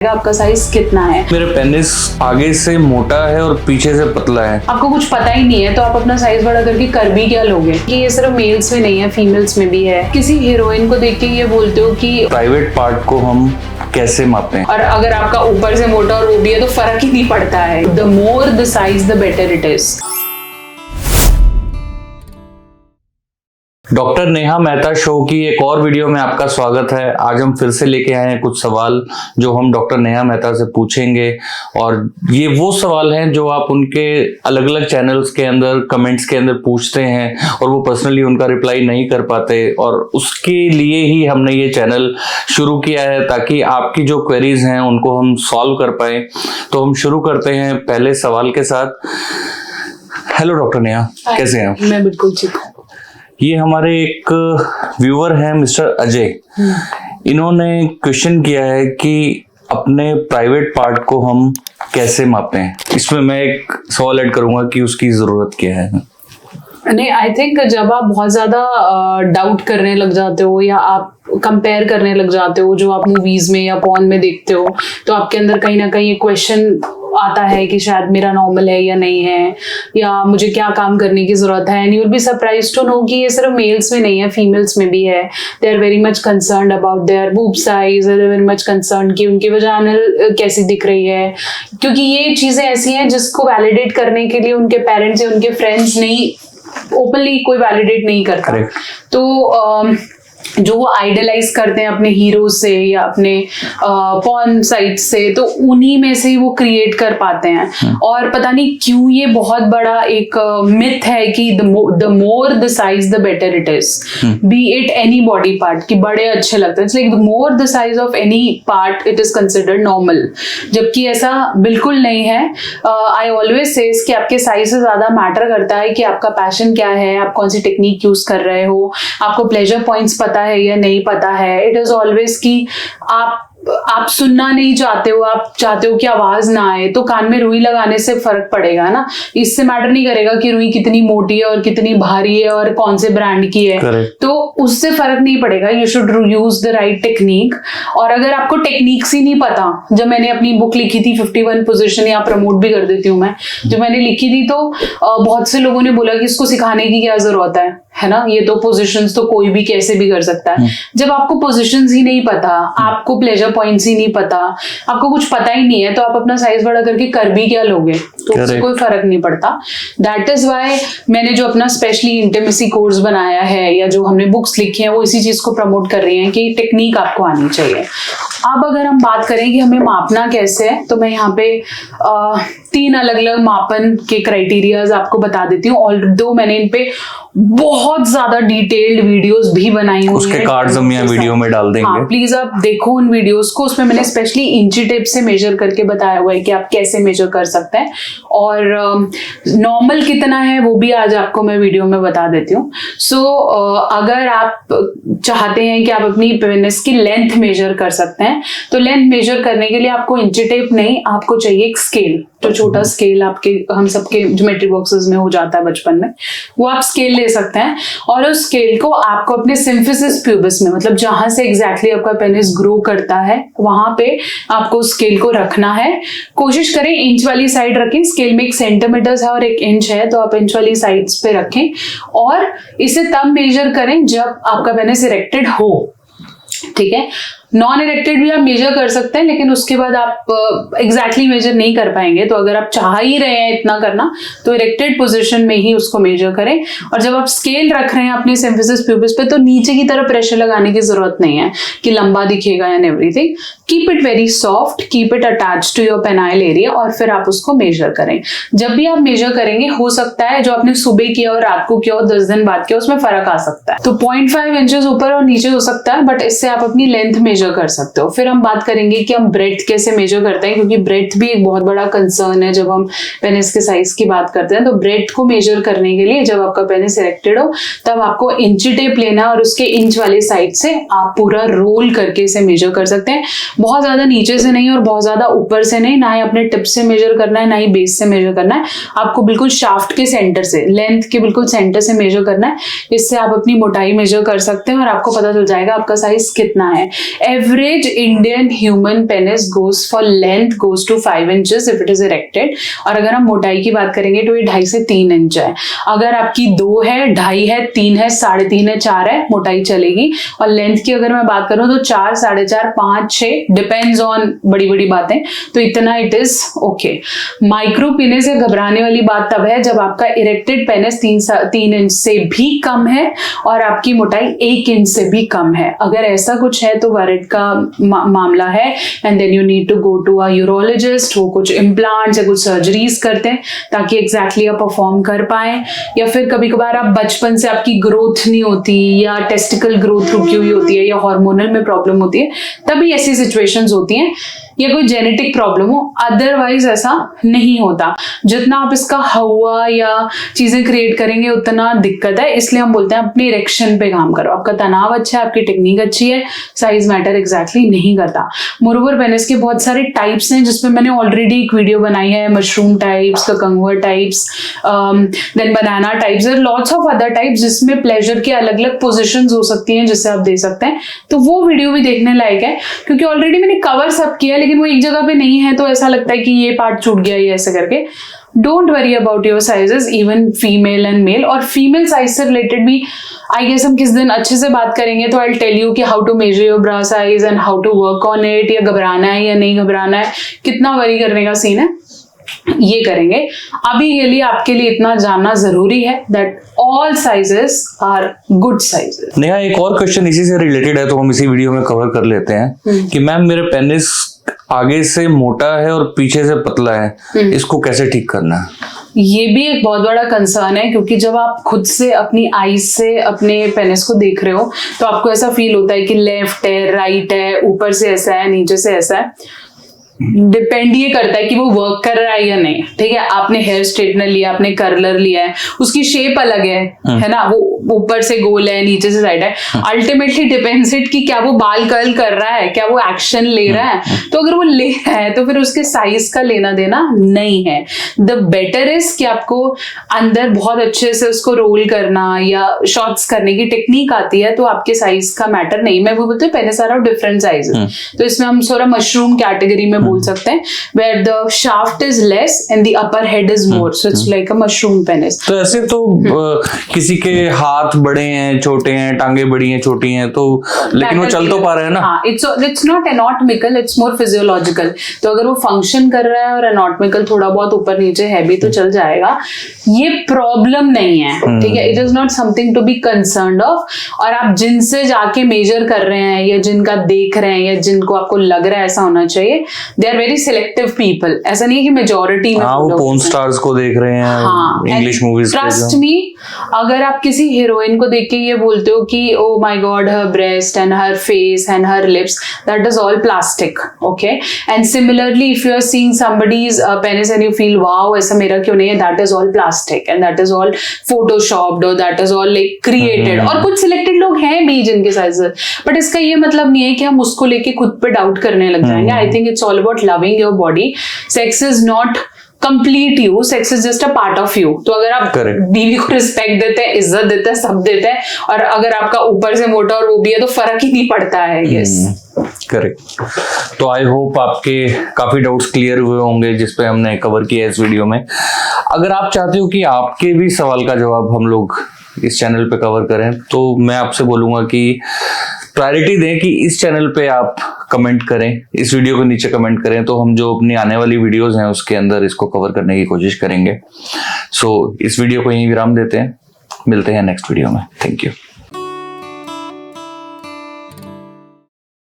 आपका साइज कितना है। मेरे पेनिस आगे से मोटा है और पीछे से पतला है। आपको कुछ पता ही नहीं है तो आप अपना साइज बड़ा करके कर भी क्या लोगे। कि ये सिर्फ मेल्स में नहीं है, फीमेल्स में भी है। किसी हीरोइन को देख के ये बोलते हो कि प्राइवेट पार्ट को हम कैसे मापें, और अगर आपका ऊपर से मोटा और वो भी है तो फर्क ही नहीं पड़ता है। The more the size the better it is. Doctor Neha Mehta show की एक और वीडियो में आपका स्वागत है। आज हम फिर से लेके आए हैं कुछ सवाल जो हम डॉक्टर नेहा मेहता से पूछेंगे, और ये वो सवाल हैं जो आप उनके अलग अलग चैनल्स के अंदर कमेंट्स के अंदर पूछते हैं और वो पर्सनली उनका रिप्लाई नहीं कर पाते, और उसके लिए ही हमने ये चैनल शुरू किया है ताकि आपकी जो क्वेरीज हैं उनको हम सॉल्व कर पाए। तो हम शुरू करते हैं पहले सवाल के साथ। हेलो डॉक्टर नेहा, कैसे हैं आप? मैं बिल्कुल ठीक हूँ। ये हमारे एक व्यूअर हैं मिस्टर अजय, इन्होंने क्वेश्चन किया है कि अपने प्राइवेट पार्ट को हम कैसे मापें। इसमें मैं एक सवाल ऐड करूंगा कि उसकी जरूरत क्या है। नहीं, आई थिंक जब आप बहुत ज्यादा डाउट करने लग जाते हो या आप कंपेयर करने लग जाते हो जो आप मूवीज में या पॉर्न में देखते हो, तो आपके अंदर कहीं ना कहीं क्वेश्चन आता है कि शायद मेरा नॉर्मल है या नहीं है, या मुझे क्या काम करने की जरूरत है। And you will be surprised to know कि ये सिर्फ मेल्स में नहीं है, फीमेल्स में भी है। They are very much concerned about their boob size, they are very much concerned कि उनकी वजाइनल कैसी दिख रही है, क्योंकि ये चीजें ऐसी हैं जिसको वैलिडेट करने के लिए उनके पेरेंट्स या उनके फ्रेंड्स नहीं ओपनली कोई वैलिडेट नहीं करता। तो जो वो आइडलाइज करते हैं अपने हीरोज से या अपने पॉर्न साइट से, तो उन्हीं में से ही वो क्रिएट कर पाते हैं। और पता नहीं क्यों ये बहुत बड़ा एक मिथ है कि the more the size the better it is, B it any body part, कि बड़े अच्छे लगते हैं। It's like the more the size of any part it is considered normal, जबकि ऐसा बिल्कुल नहीं है। आई ऑलवेज सेज कि आपके साइज से ज्यादा मैटर करता है कि आपका पैशन क्या है, आप कौन सी टेक्निक यूज कर रहे हो, आपको प्लेजर पॉइंट्स पता है या नहीं पता है। इट इज ऑलवेज कि आप सुनना नहीं चाहते हो, आप चाहते हो कि आवाज ना आए, तो कान में रुई लगाने से फर्क पड़ेगा ना। इससे मैटर नहीं करेगा कि रुई कितनी मोटी है और कितनी भारी है और कौन से ब्रांड की है। Correct. तो उससे फर्क नहीं पड़ेगा। You should use the right technique. और अगर आपको टेक्निक्स ही नहीं पता, जब मैंने अपनी बुक लिखी थी 51 पोजीशन, या प्रमोट भी कर देती हूँ मैं, जो मैंने लिखी थी, तो बहुत से लोगों ने बोला कि इसको सिखाने की क्या जरूरत है ना, ये तो पोजीशंस तो कोई भी कैसे भी कर सकता है। जब आपको पोजीशंस ही नहीं पता, आपको प्लेजर पॉइंट्स ही नहीं पता, आपको कुछ पता ही नहीं है, तो आप अपना साइज बड़ा करके कर भी क्या लोगे, तो उससे कोई फर्क नहीं पड़ता। दैट इज वाई मैंने जो अपना स्पेशली इंटीमेसी कोर्स बनाया है या जो हमने बुक्स लिखी हैं, वो इसी चीज को प्रमोट कर रही हैं कि टेक्निक आपको आनी चाहिए। अब अगर हम बात करें कि हमें मापना कैसे है, तो मैं यहाँ पे 3 अलग अलग मापन के क्राइटेरियाज आपको बता देती हूँ। ऑल्दो मैंने इन पे बहुत ज्यादा डिटेल्ड वीडियोस भी बनाई हुई उसके कार्ड्स हम यहाँ वीडियो में डाल देंगे। हाँ, प्लीज आप देखो उन वीडियोस को। उसमें मैंने स्पेशली इंची टेप से मेजर करके बताया हुआ है कि आप कैसे मेजर कर सकते हैं, और नॉर्मल कितना है वो भी आज आपको मैं वीडियो में बता देती हूँ। सो अगर आप चाहते हैं कि आप अपनी पेनिस की लेंथ मेजर कर सकते हैं, तो लेंथ मेजर करने के लिए आपको इंची टेप नहीं, आपको चाहिए एक स्केल। जो छोटा स्केल आपके हम सबके ज्योमेट्री बॉक्सेस में हो जाता है बचपन में, वो आप स्केल ले सकते हैं। और उस स्केल को आपको अपने सिम्फिसिस प्यूबिस में, मतलब जहां से एग्जैक्टली आपका पेनिस ग्रो करता है, वहां पे आपको स्केल को रखना है। कोशिश करें इंच वाली साइड रखें। स्केल में 1 सेंटीमीटर है और 1 इंच है, तो आप इंच वाली साइड्स पे रखें, और इसे तब मेजर करें जब आपका पेनिस इरेक्टेड हो। ठीक है, नॉन इरेक्टेड भी आप मेजर कर सकते हैं, लेकिन उसके बाद आप एग्जैक्टली मेजर नहीं कर पाएंगे। तो अगर आप चाह ही रहे हैं इतना करना, तो इरेक्टेड पोजीशन में ही उसको मेजर करें। और जब आप स्केल रख रहे हैं अपने सिम्फिसिस प्यूबिस पे, तो नीचे की तरफ प्रेशर लगाने की जरूरत नहीं है कि लंबा दिखेगा and everything. Keep it very soft, keep it attach to your penile area, और फिर आप उसको मेजर करें। जब भी आप मेजर करेंगे, हो सकता है जो आपने सुबह किया और रात को किया और 10 दिन बाद किया, उसमें फर्क आ सकता है। तो 0.5 इंचेस ऊपर और नीचे हो सकता है, बट इससे आप अपनी लेंथ मेजर कर सकते हो। फिर हम बात करेंगे कि हम ब्रेड्थ कैसे मेजर करते हैं, क्योंकि ब्रेड्थ भी एक बहुत बड़ा कंसर्न है जब हम पेनिस के साइज की बात करते हैं। तो ब्रेड्थ को मेजर करने के लिए, जब आपका पेनिस इरेक्टेड हो, तब आपको इंची टेप लेना और उसके इंच वाले साइड से आप पूरा रोल करके इसे मेजर कर सकते हैं। बहुत ज्यादा नीचे से नहीं और बहुत ज्यादा ऊपर से नहीं, ना ही अपने टिप से मेजर करना है, ना ही बेस से मेजर करना है। आपको बिल्कुल शाफ्ट के सेंटर से, लेंथ के बिल्कुल सेंटर से मेजर करना है। इससे आप अपनी मोटाई मेजर कर सकते हैं और आपको पता चल जाएगा आपका साइज कितना है। Average Indian human penis goes for length goes to 5 inches if it is erected, और अगर हम मोटाई की बात करेंगे तो ये 2.5 से 3 इंच है। अगर आपकी 2 है, 2.5 है, 3 है, 3.5 है, 4 है, मोटाई चलेगी। और लेंथ की अगर मैं बात करूं तो 4, 4.5, 5, 6, डिपेंड्स ऑन बड़ी बड़ी बातें, तो इतना it is okay. Micro penis या घबराने वाली बात तब है जब आपका इरेक्टेड पेनिस 3 इंच से भी कम है और आपकी मोटाई 1 इंच से भी कम है। अगर ऐसा कुछ है तो वरिड का मामला है, and then you need to go to a urologist. वो कुछ इम्प्लांट्स या कुछ सर्जरीज करते हैं ताकि एग्जैक्टली आप परफॉर्म कर पाए। या फिर कभी कभार आप बचपन से आपकी ग्रोथ नहीं होती, या टेस्टिकल ग्रोथ रुकी हुई होती है, या हार्मोनल में प्रॉब्लम होती है, तभी ऐसी सिचुएशंस होती हैं, या कोई जेनेटिक प्रॉब्लम हो। अदरवाइज ऐसा नहीं होता। जितना आप इसका हवा या चीजें क्रिएट करेंगे उतना दिक्कत है, इसलिए हम बोलते हैं अपनी इरेक्शन पे काम करो। आपका तनाव अच्छा है, आपकी टेक्निक अच्छी है, साइज मैटर एग्जैक्टली नहीं करता। मोरोवर पेनिस के बहुत सारे टाइप्स हैं जिसमें मैंने ऑलरेडी एक वीडियो बनाई है, मशरूम टाइप्स, कंगवर types, then banana types, lots of other types जिसमें प्लेजर की अलग अलग पोजिशंस हो सकती हैं जिससे आप दे सकते हैं। तो वो वीडियो भी देखने लायक है, क्योंकि ऑलरेडी मैंने कवर सब किया लेकिन वो एक जगह पे नहीं है, तो ऐसा लगता है कि ये पार्ट छूट गया, ये ऐसे करके। Don't worry about your sizes, even female and male. और फीमेल साइज से रिलेटेड भी आई गेस हम किस दिन अच्छे से बात करेंगे, तो आई टेल यू कि how to measure your bra size and how to work on it, या घबराना है या नहीं घबराना है, कितना वरी करने का सीन है, ये करेंगे। अभी के लिए आपके लिए इतना जानना जरूरी है that all sizes are good sizes. Neha, एक और क्वेश्चन इसी से रिलेटेड है तो हम इसी वीडियो में कवर कर लेते हैं कि मैम मेरे पेनिस आगे से मोटा है और पीछे से पतला है, इसको कैसे ठीक करना है? ये भी एक बहुत बड़ा कंसर्न है, क्योंकि जब आप खुद से अपनी आईज से अपने पेनिस को देख रहे हो तो आपको ऐसा फील होता है कि लेफ्ट है, राइट है, ऊपर से ऐसा है, नीचे से ऐसा है। डिपेंड ये करता है कि वो वर्क कर रहा है या नहीं। ठीक है, आपने हेयर स्ट्रेटनर लिया, आपने कर्लर लिया है, उसकी शेप अलग है ना, वो ऊपर से गोल है, नीचे से साइड है। अल्टीमेटली डिपेंड्स इट कि क्या वो बाल कर्ल कर रहा है, क्या वो एक्शन ले रहा है। तो अगर वो ले रहा है तो फिर उसके साइज का लेना देना नहीं है। द बेटर इज कि आपको अंदर बहुत अच्छे से उसको रोल करना या शॉर्ट्स करने की टेक्निक आती है, तो आपके साइज का मैटर नहीं। मैं वो बोलती हूँ penis are of different sizes, तो इसमें हम थोड़ा मशरूम कैटेगरी में बोल सकते हैं, where the shaft is less and the upper head is more, so it's like a mushroom penis। तो ऐसे तो किसी के हाथ बड़े हैं, छोटे हैं, टांगे बड़ी हैं, छोटी हैं, तो लेकिन वो चल तो पा रहे हैं ना। हाँ, it's not anatomical, it's more physiological। तो अगर वो फंक्शन कर रहा है और anatomical थोड़ा बहुत ऊपर नीचे है भी तो चल जाएगा, ये प्रॉब्लम नहीं है। ठीक है, it is not something to be concerned of। और आप जिनसे जाके मेजर कर रहे हैं या जिनका देख रहे हैं या जिनको आपको लग रहा है ऐसा होना चाहिए, they are very selective people. ऐसा नहीं है कि मेजोरिटी में। हाँ, वो पोर्न स्टार्स को देख रहे हैं, हाँ, इंग्लिश मूवीज। ट्रस्ट मी, अगर आप किसी हीरोइन को देख के ये बोलते हो कि oh my God her breast and her face and her lips, that is all plastic. Okay, and similarly if you are seeing somebody's penis and you feel wow ऐसा मेरा क्यों नहीं है, that is all plastic and that is all photoshopped और that is all like created. और कुछ selected लोग हैं भी जिनके साइजेस, बट इसका ये मतलब नहीं है कि हम उसको लेके खुद पे डाउट करने लग जाएंगे। I think it's all about loving your body. Sex is not complete you, sex is just a part of you। तो अगर आप बीवी को रिस्पेक्ट देते हैं, इज्जत देते हैं, सब देते हैं, और अगर आपका ऊपर से मोटा और वो भी है तो फर्क ही नहीं पड़ता है। Yes, correct. तो आई होप आपके काफी डाउट्स क्लियर हुए होंगे जिस पे हमने कवर किया इस वीडियो में। अगर आप चाहते हो कि आपके भी सवाल का जवाब हम लोग इस चैनल पे कवर करें, तो मैं आपसे बोलूंगा कि प्रायोरिटी दें कि इस चैनल पे आप कमेंट करें, इस वीडियो के नीचे कमेंट करें, तो हम जो अपनी आने वाली वीडियोस हैं उसके अंदर इसको कवर करने की कोशिश करेंगे। सो इस वीडियो को यहीं विराम देते हैं, मिलते हैं नेक्स्ट वीडियो में। Thank you.